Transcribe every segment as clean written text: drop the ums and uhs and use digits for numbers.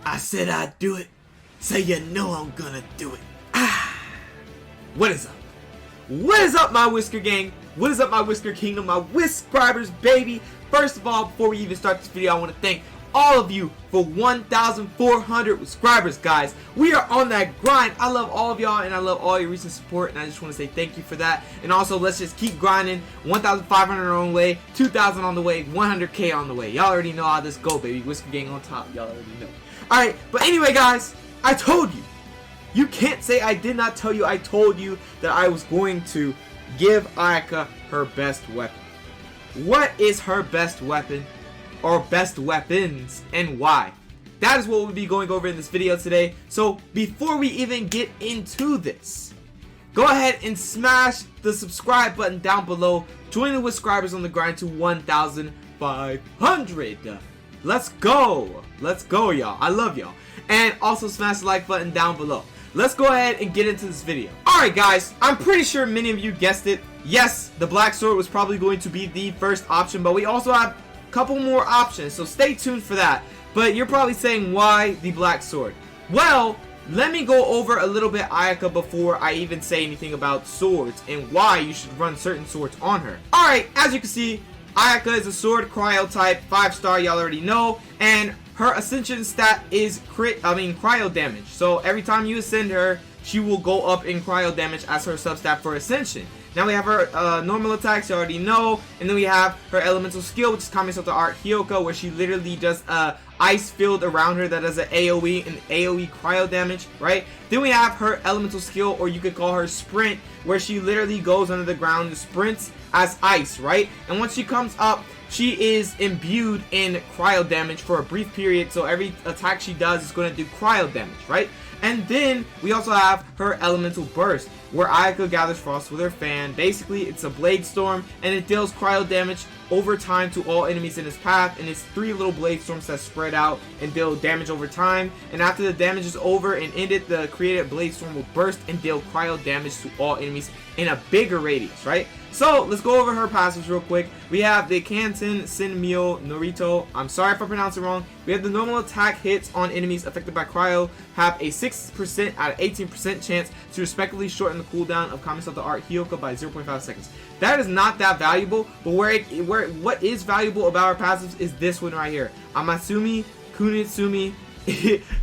I said I'd do it, so you know I'm gonna do it. What is up? What is up, my Whisker gang? What is up, my Whisker Kingdom, my Whiskribers, baby? First of all, before we even start this video, I want to thank all of you for 1,400 subscribers, guys. We are on that grind. I love all of y'all, and I love all your recent support, and I just want to say thank you for that. And also, let's just keep grinding. 1,500 on the way, 2,000 on the way, 100K on the way. Y'all already know how this go, baby. Whisker gang on top. Y'all already know. Alright, but anyway, guys, I told you. You can't say I did not tell you. I told you that I was going to give Ayaka her best weapon. What is her best weapon? Or best weapons, and why? That is what we'll be going over in this video today. So before we even get into this, go ahead and smash the subscribe button down below. Join the Whiskribers on the grind to 1,500. Let's go. Let's go, y'all. I love y'all. And also smash the like button down below. Let's go ahead and get into this video. Alright, guys, I'm pretty sure many of you guessed it. Yes, the black sword was probably going to be the first option, but we also have couple more options, so stay tuned for that. But you're probably saying, why the black sword? Well, let me go over a little bit Ayaka before I even say anything about swords and why you should run certain swords on her. Alright, as you can see, Ayaka is a sword cryo type, 5-star, y'all already know, and her ascension stat is cryo damage. So every time you ascend her, she will go up in cryo damage as her substat for ascension. Now we have her normal attacks, you already know, and then we have her elemental skill, which is Kamisoto Art Hyoka, where she literally does ice field around her that does an AoE and AoE cryo damage, right? Then we have her elemental skill, or you could call her sprint, where she literally goes under the ground and sprints as ice, right? And once she comes up, she is imbued in cryo damage for a brief period, so every attack she does is going to do cryo damage, right? And then we also have her elemental burst, where Ayaka gathers frost with her fan. Basically, it's a blade storm, and it deals cryo damage over time to all enemies in its path, and it's 3 little blade storms that spread out and deal damage over time. And after the damage is over and ended, the created blade storm will burst and deal cryo damage to all enemies in a bigger radius, right? So let's go over her passives real quick. We have the Kanten Senmyo Norito. I'm sorry if I pronounce it wrong. We have the normal attack hits on enemies affected by cryo have a 6% out of 18% chance to respectively shorten the cooldown of Kamisoto Art Hyoka by 0.5 seconds. That is not that valuable, but what is valuable about her passives is this one right here. Amasumi Kunitsumi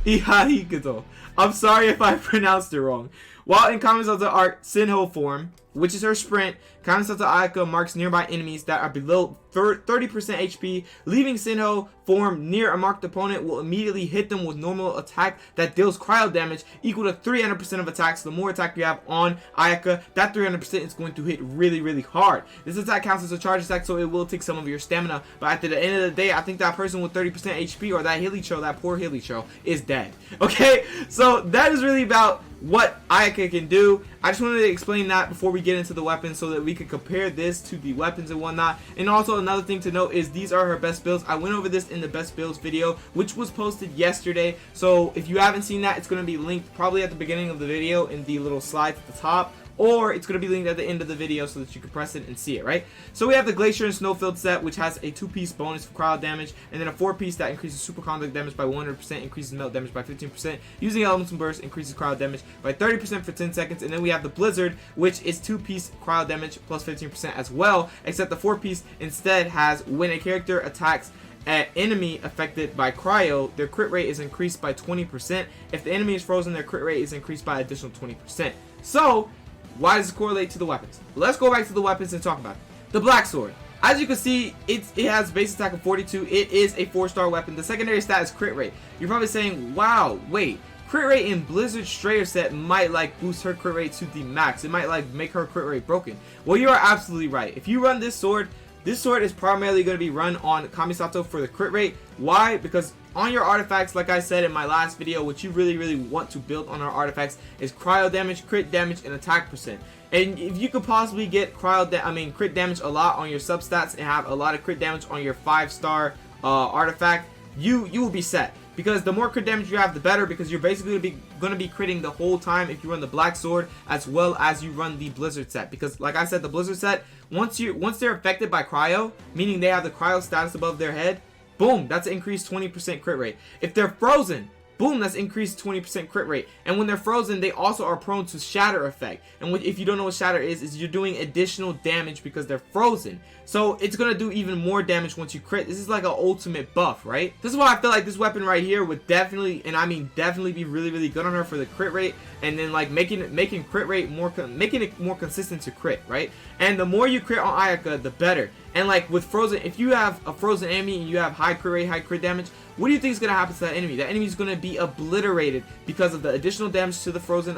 Ihahikuto. I'm sorry if I pronounced it wrong. While in Kamisoto Art Sinho form, which is her sprint, Kamisoto Ayaka marks nearby enemies that are below 30% HP. Leaving Sinho form near a marked opponent will immediately hit them with normal attack that deals cryo damage equal to 300% of attacks. The more attack you have on Ayaka, that 300% is going to hit really, really hard. This attack counts as a charge attack, so it will take some of your stamina. But at the end of the day, I think that person with 30% HP, or that Hilicho, that poor Hilicho, is dead. Okay, so that is really about what Ayaka can do. I just wanted to explain that before we get into the weapons, so that we can compare this to the weapons and whatnot. And also another thing to note is these are her best builds. I went over this in the best builds video, which was posted yesterday. So if you haven't seen that, it's going to be linked probably at the beginning of the video in the little slides at the top, or it's going to be linked at the end of the video so that you can press it and see it, right? So we have the Glacier and Snowfield set, which has a 2-piece bonus for cryo damage, and then a 4-piece that increases superconduct damage by 100%, increases melt damage by 15%, using elemental burst, increases cryo damage by 30% for 10 seconds, and then we have the Blizzard, which is 2-piece cryo damage plus 15% as well, except the 4-piece instead has when a character attacks an enemy affected by cryo, their crit rate is increased by 20%. If the enemy is frozen, their crit rate is increased by additional 20%. So why does it correlate to the weapons? Let's go back to the weapons and talk about it. The black sword. As you can see, it has base attack of 42. It is a 4-star weapon. The secondary stat is crit rate. You're probably saying, wow, wait, crit rate in Blizzard Strayer set might like boost her crit rate to the max. It might like make her crit rate broken. Well, you are absolutely right. If you run this sword is primarily going to be run on Kamisato for the crit rate. Why? Because on your artifacts, like I said in my last video, what you really want to build on our artifacts is cryo damage, crit damage, and attack percent. And if you could possibly get crit damage a lot on your substats and have a lot of crit damage on your 5-star artifact, you will be set. Because the more crit damage you have, the better, because you're basically going to be critting the whole time if you run the black sword as well as you run the Blizzard set. Because like I said, the Blizzard set, once they're affected by cryo, meaning they have the cryo status above their head, boom, that's an increased 20% crit rate. If they're frozen, boom, that's increased 20% crit rate. And when they're frozen, they also are prone to shatter effect. And if you don't know what shatter is you're doing additional damage because they're frozen. So it's gonna do even more damage once you crit. This is like an ultimate buff, right? This is why I feel like this weapon right here would definitely, and I mean definitely, be really, really good on her for the crit rate, and then like making crit rate more, making it more consistent to crit, right? And the more you crit on Ayaka, the better. And like with frozen, if you have a frozen enemy and you have high crit rate, high crit damage, what do you think is gonna happen to that enemy? That enemy is gonna be obliterated because of the additional damage to the frozen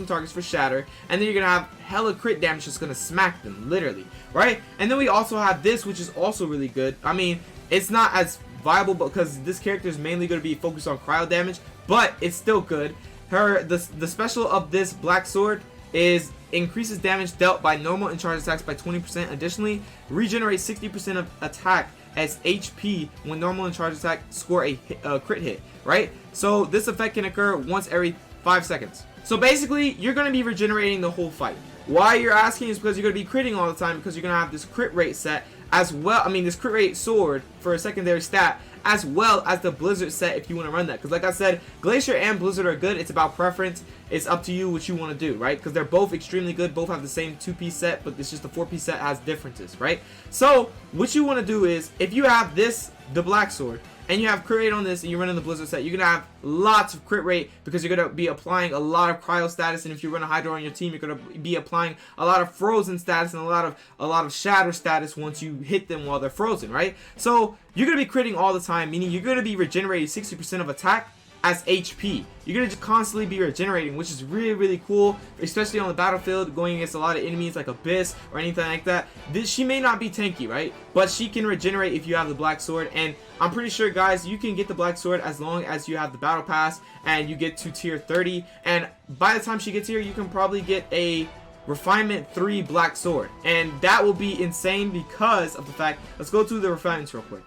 targets for shatter, and then you're gonna have hella crit damage that's gonna smack them, literally, right? And then we also have this, which is also really good. I mean, it's not as viable because this character is mainly gonna be focused on cryo damage, but it's still good. The special of this black sword is increases damage dealt by normal and charged attacks by 20%. Additionally, regenerates 60% of attack as HP when normal and charged attack score a crit hit, right? So this effect can occur once every 5 seconds. So basically, you're going to be regenerating the whole fight. Why you're asking is because you're going to be critting all the time, because you're going to have this crit rate set as well. I mean, this crit rate sword for a secondary stat, as well as the Blizzard set if you want to run that. Because like I said, Glacier and Blizzard are good. It's about preference. It's up to you what you want to do, right? Because they're both extremely good. Both have the same 2-piece set, but it's just the 4-piece set has differences, right? So what you want to do is, if you have this, the black sword, and you have crit rate on this, and you're running the Blizzard set, you're going to have lots of crit rate because you're going to be applying a lot of cryo status. And if you run a Hydra on your team, you're going to be applying a lot of frozen status and a lot of shatter status once you hit them while they're frozen, right? So you're going to be critting all the time, meaning you're going to be regenerating 60% of attack as HP. You're going to just constantly be regenerating, which is really, really cool, especially on the battlefield, going against a lot of enemies like Abyss or anything like that. She may not be tanky, right? But she can regenerate if you have the black sword, and I'm pretty sure, guys, you can get the black sword as long as you have the battle pass and you get to tier 30, and by the time she gets here, you can probably get a Refinement 3 black sword, and that will be insane because of the fact, let's go through the refinements real quick.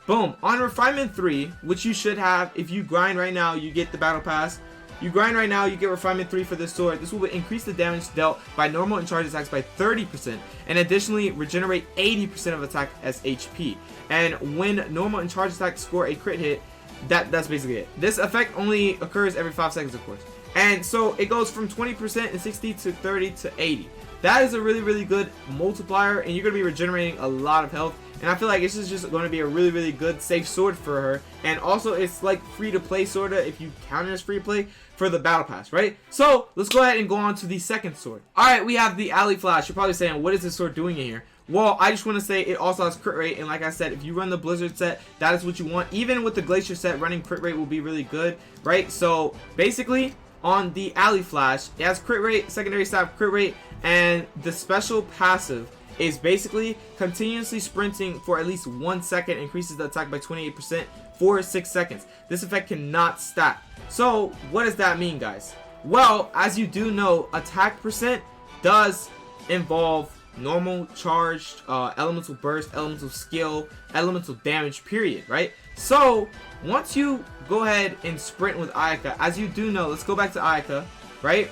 Boom, on Refinement 3, which you should have, if you grind right now, you get the battle pass. You grind right now, you get Refinement 3 for this sword. This will increase the damage dealt by normal and charged attacks by 30%, and additionally regenerate 80% of attack as HP. And when normal and charged attacks score a crit hit, that's basically it. This effect only occurs every 5 seconds, of course. And so it goes from 20% and 60 to 30 to 80. That is a really, really good multiplier, and you're going to be regenerating a lot of health. And I feel like this is just going to be a really, really good safe sword for her. And also, it's like free to play, sort of, if you count it as free to play for the battle pass, right? So let's go ahead and go on to the second sword. Alright, we have the Alley Flash. You're probably saying, what is this sword doing in here? Well, I just want to say it also has crit rate, and like I said, if you run the Blizzard set, that is what you want. Even with the Glacier set, running crit rate will be really good, right? So basically, on the Alley Flash, it has crit rate, secondary stat crit rate, and the special passive is basically continuously sprinting for at least 1 second, increases the attack by 28% for 6 seconds. This effect cannot stack. So what does that mean, guys? Well, as you do know, attack percent does involve normal, charged, elemental burst, elemental skill, elemental damage, period, right? So once you go ahead and sprint with Ayaka, as you do know, let's go back to Ayaka, right?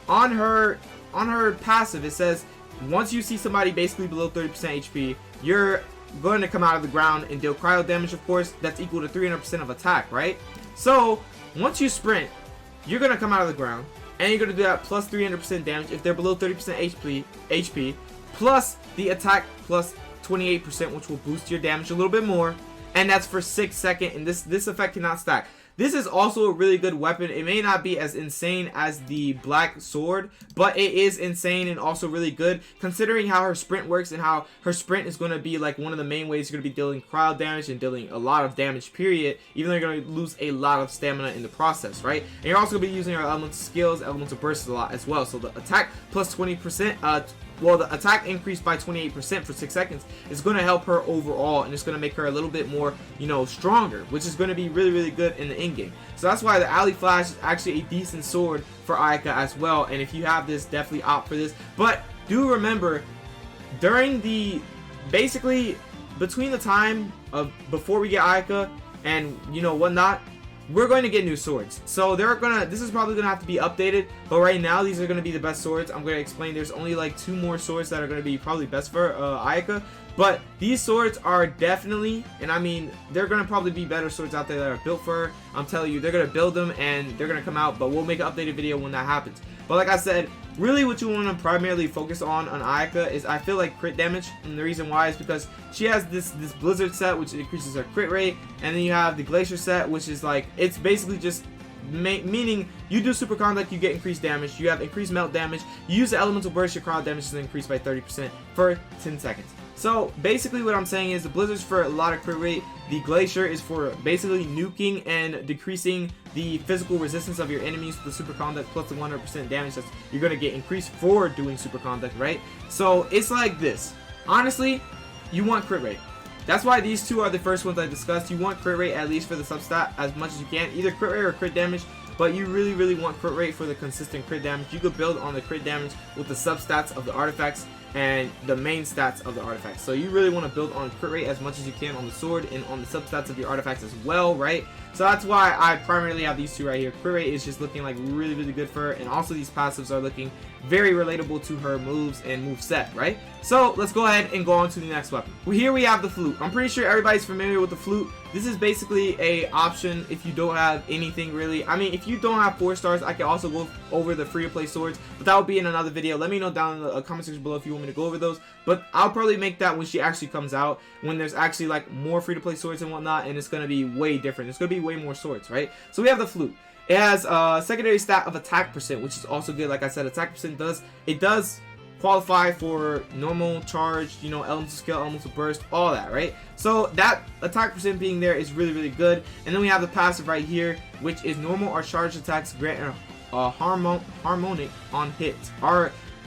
On her passive, it says once you see somebody basically below 30% HP, you're going to come out of the ground and deal cryo damage, of course. That's equal to 300% of attack, right? So once you sprint, you're going to come out of the ground, and you're going to do that plus 300% damage if they're below 30% HP, plus the attack plus 28%, which will boost your damage a little bit more, and that's for 6 seconds, and this effect cannot stack. This is also a really good weapon. It may not be as insane as the black sword, but it is insane and also really good, considering how her sprint works, and how her sprint is going to be like one of the main ways you're going to be dealing cryo damage and dealing a lot of damage, period, even though you're going to lose a lot of stamina in the process, right? And you're also going to be using her elemental skills, elemental bursts a lot as well. So the attack plus 20%, well, the attack increased by 28% for 6 seconds is going to help her overall, and it's going to make her a little bit more, you know, stronger, which is going to be really, really good in the in-game. So that's why the Alley Flash is actually a decent sword for Ayaka as well, and if you have this, definitely opt for this. But do remember, during the, basically, between the time of before we get Ayaka and, you know, whatnot, we're going to get new swords. So this is probably going to have to be updated, but right now these are going to be the best swords. I'm going to explain there's only like 2 more swords that are going to be probably best for Ayaka. But these swords are definitely, and I mean, they're going to probably be better swords out there that are built for her. I'm telling you, they're going to build them and they're going to come out, but we'll make an updated video when that happens. But like I said, really what you want to primarily focus on AYAKA is, I feel like, crit damage. And the reason why is because she has this blizzard set, which increases her crit rate, and then you have the glacier set, which is like, it's basically just meaning you do super conduct, you get increased damage, you have increased melt damage, you use the elemental burst, your cryo damage is increased by 30% for 10 seconds. So basically what I'm saying is the blizzard's for a lot of crit rate, the glacier is for basically nuking and decreasing the physical resistance of your enemies with the super conduct plus the 100% damage that you're going to get increased for doing super conduct, right? So it's like this. Honestly, you want crit rate. That's why these two are the first ones I discussed. You want crit rate at least for the substat as much as you can, either crit rate or crit damage, but you really want crit rate for the consistent crit damage. You could build on the crit damage with the substats of the artifacts and the main stats of the artifacts. So you really want to build on crit rate as much as you can on the sword and on the substats of your artifacts as well, right? So that's why I primarily have these two right here. Crit rate is just looking like really good for her, and also these passives are looking very relatable to her moves and move set, right? So let's go ahead and go on to the next weapon. Well, here we have the flute. I'm pretty sure everybody's familiar with the flute. This is basically a option if you don't have anything really. I mean, if you don't have 4 stars, I can also go over the free to play swords, but that will be in another video. Let me know down in the comment section below if you want me to go over those, but I'll probably make that when she actually comes out, when there's actually like more free to play swords and whatnot, and it's going to be way different. It's going to be way more swords, right? So we have the flute. It has a secondary stat of attack percent, which is also good. Like I said, attack percent does qualify for normal, charge, you know, elemental skill, elemental burst, all that, right? So that attack percent being there is really good. And then we have the passive right here, which is normal or charged attacks grant a harmonic on hits.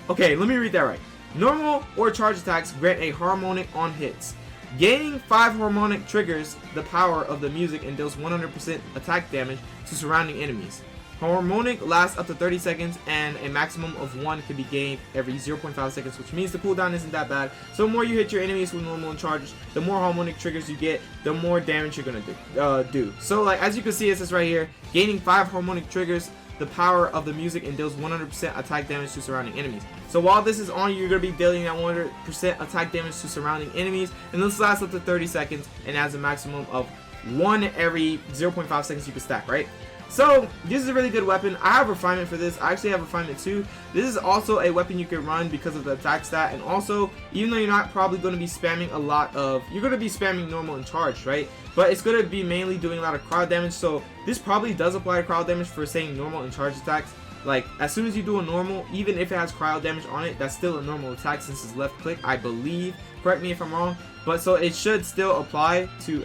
Okay, let me read that right. Normal or charged attacks grant a harmonic on hits. Gaining 5 harmonic triggers the power of the music and deals 100% attack damage to surrounding enemies. Harmonic lasts up to 30 seconds and a maximum of 1 can be gained every 0.5 seconds, which means the cooldown isn't that bad. So the more you hit your enemies with normal and charges, the more harmonic triggers you get, the more damage you're gonna do. So like as you can see, it says right here, gaining 5 harmonic triggers the power of the music and deals 100% attack damage to surrounding enemies. So while this is on, you're going to be dealing that 100% attack damage to surrounding enemies, and this lasts up to 30 seconds and has a maximum of 1 every 0.5 seconds you can stack, right? So this is a really good weapon. I have refinement for this. I actually have refinement too. This is also a weapon you can run because of the attack stat, and also even though you're not probably going to be spamming a lot of, you're going to be spamming normal and charged, right? But it's going to be mainly doing a lot of crowd damage, so this probably does apply to crowd damage for saying normal and charged attacks. Like as soon as you do a normal, even if it has cryo damage on it, that's still a normal attack since it's left click, I believe. Correct me if I'm wrong, but so it should still apply to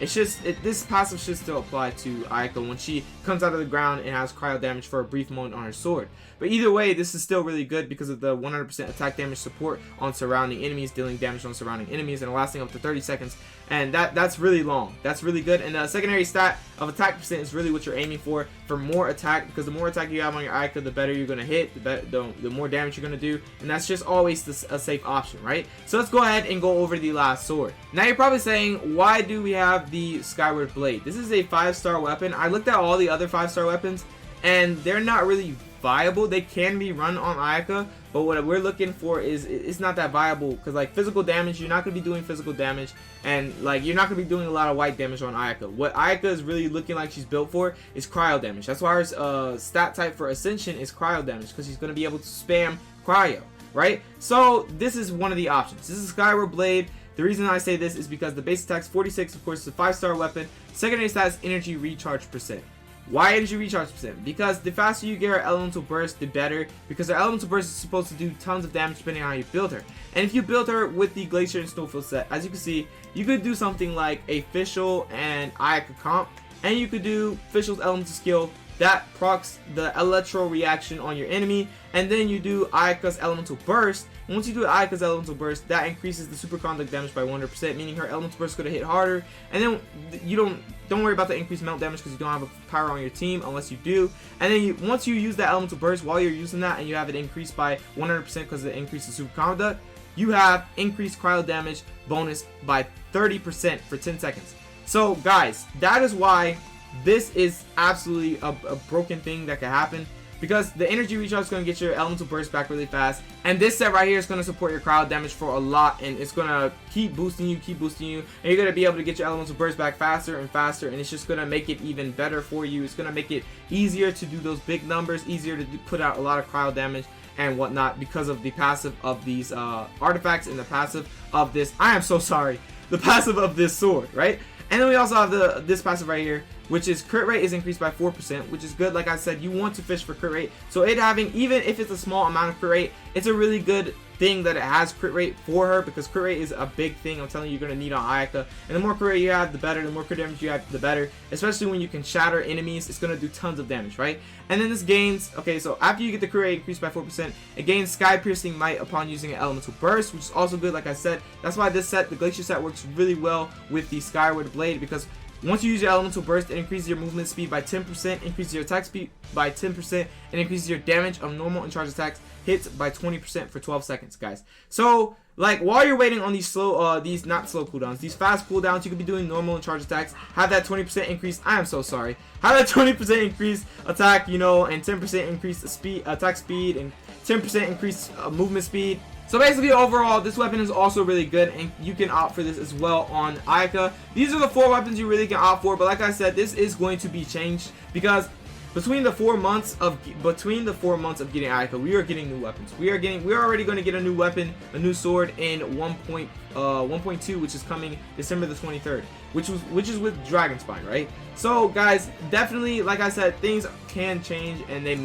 this passive should still apply to AYAKA when she comes out of the ground and has cryo damage for a brief moment on her sword. But either way, this is still really good because of the 100% attack damage support on surrounding enemies, dealing damage on surrounding enemies, and lasting up to 30 seconds. And that's really long. That's really good. And the secondary stat of attack percent is really what you're aiming for more attack, because the more attack you have on your AYAKA, the better you're going to hit, the more damage you're going to do, and that's just always a safe option, right? So let's go ahead and go over the last sword. Now you're probably saying, why do we have the skyward blade? This is a 5-star weapon. I looked at all the other 5-star weapons, and they're not really viable. They can be run on AYAKA, but what we're looking for is it's not that viable, because like physical damage, you're not going to be doing physical damage, and like you're not going to be doing a lot of white damage on AYAKA. What AYAKA is really looking like she's built for is cryo damage. That's why her stat type for ascension is cryo damage, because she's going to be able to spam cryo, right? So this is one of the options. This is skyward blade. The reason I say this is because the base attack's 46, of course, it's a 5-star weapon. Secondary stat is energy recharge percent. Why energy recharge percent? Because the faster you get her elemental burst, the better, because her elemental burst is supposed to do tons of damage depending on how you build her. And if you build her with the glacier and snowfield set, as you can see, you could do something like a Fischl and AYAKA comp, and you could do Fischl's elemental skill that procs the electro reaction on your enemy, and then you do AYAKA's elemental burst. And once you do AYAKA's elemental burst, that increases the super conduct damage by 100%, meaning her elemental burst is going to hit harder. And then you don't worry about the increased melt damage because you don't have a power on your team unless you do. And then once you use that elemental burst, while you're using that and you have it increased by 100% because it increases super conduct, you have increased cryo damage bonus by 30% for 10 seconds. So guys, that is why this is absolutely a broken thing that can happen. because the energy recharge is going to get your elemental burst back really fast. And this set right here is going to support your cryo damage for a lot, and it's going to keep boosting you, and you're going to be able to get your elemental burst back faster and faster, and it's just going to make it even better for you. It's going to make it easier to do those big numbers, easier to put out a lot of cryo damage and whatnot because of the passive of these artifacts and the passive of this, I am so sorry, the passive of this sword, right? And then we also have this passive right here, which is crit rate is increased by 4%, which is good. Like I said, you want to fish for crit rate. So it having, even if it's a small amount of crit rate, it's a really good thing that it has crit rate for her, because crit rate is a big thing. I'm telling you, you're going to need on AYAKA. And the more crit rate you have, the better. The more crit damage you have, the better. Especially when you can shatter enemies, it's going to do tons of damage, right? And then this gains, okay, so after you get the crit rate increased by 4%, it gains sky piercing might upon using an elemental burst, which is also good. Like I said, that's why this set, the Glacier set, works really well with the Skyward blade, because once you use your elemental burst, it increases your movement speed by 10%, increases your attack speed by 10%, and increases your damage of normal and charged attacks hits by 20% for 12 seconds, guys. So, like, while you're waiting on these not slow cooldowns, these fast cooldowns, you could be doing normal and charged attacks, have that 20% increase, I am so sorry, have that 20% increase attack, you know, and 10% increase speed, attack speed, and 10% increase movement speed. So basically, overall, this weapon is also really good, and you can opt for this as well on AYAKA. These are the 4 weapons you really can opt for, but like I said, this is going to be changed, because between the 4 months of getting AYAKA, we are getting new weapons. We are already going to get a new weapon, a new sword in 1.2, which is coming December the 23rd, which is with Dragonspine, right? So guys, definitely, like I said, things can change, and they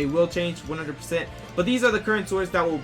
will change 100%. But these are the current swords that will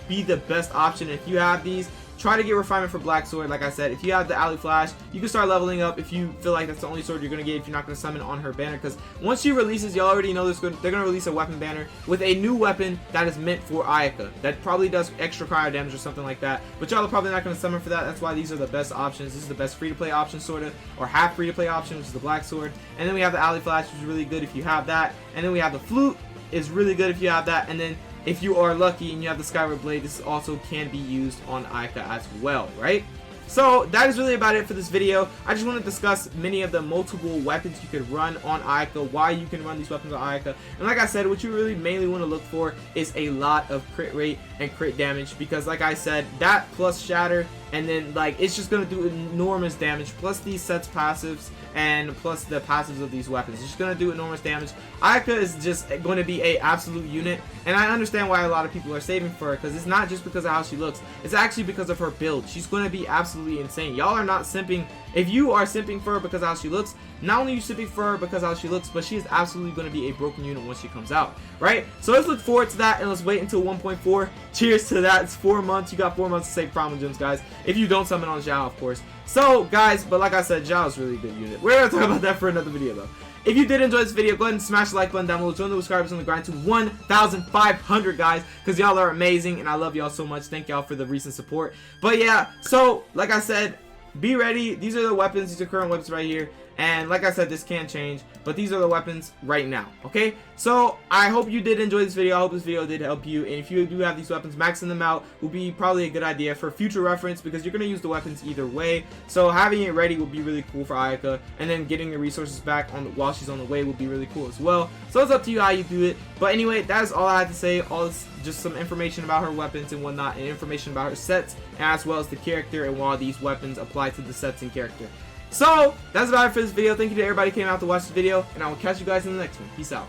be the best option. If you have these, try to get refinement for Black Sword. Like I said, if you have the Alley Flash, you can start leveling up if you feel like that's the only sword you're going to get if you're not going to summon on her banner, because once she releases, you already know they're going to release a weapon banner with a new weapon that is meant for AYAKA that probably does extra cryo damage or something like that, but y'all are probably not going to summon for that. That's why these are the best options. This is the best free-to-play option, sort of, or half free-to-play option, which is the Black Sword. And then we have the Alley Flash, which is really good if you have that. And then we have the Flute, is really good if you have that. And then if you are lucky and you have the Skyward blade, this also can be used on AYAKA as well, right? So that is really about it for this video. I just want to discuss many of the multiple weapons you could run on AYAKA, why you can run these weapons on AYAKA. And like I said, what you really mainly want to look for is a lot of crit rate and crit damage, because like I said, that plus shatter, and then like it's just going to do enormous damage, plus these sets passives and plus the passives of these weapons. It's just going to do enormous damage. AYAKA is just going to be a absolute unit, and I understand why a lot of people are saving for her, because it's not just because of how she looks, it's actually because of her build. She's going to be absolutely insane. Y'all are not simping. If you are simping for her because of how she looks, not only are you simping for her because of how she looks, but she is absolutely going to be a broken unit once she comes out, right? So let's look forward to that, and let's wait until 1.4. Cheers to that. It's 4 months. You got 4 months to save Primal Gems, guys, if you don't summon on Zhao, of course. So guys, but like I said, Zhao is really a good unit. We're going to talk about that for another video though. If you did enjoy this video, go ahead and smash the like button down below. Join the subscribers on the grind to 1,500, guys, because y'all are amazing, and I love y'all so much. Thank y'all for the recent support. But yeah, so like I said, be ready. These are the weapons. These are current weapons right here. And like I said, this can change, but these are the weapons right now, okay? So I hope you did enjoy this video. I hope this video did help you. And if you do have these weapons, maxing them out will be probably a good idea for future reference, because you're going to use the weapons either way. So having it ready will be really cool for AYAKA, and then getting the resources back while she's on the way will be really cool as well. So it's up to you how you do it. But anyway, that is all I had to say. All this, just some information about her weapons and whatnot, and information about her sets, as well as the character and why these weapons apply to the sets and character. So that's about it for this video. Thank you to everybody who came out to watch this video, and I will catch you guys in the next one. Peace out.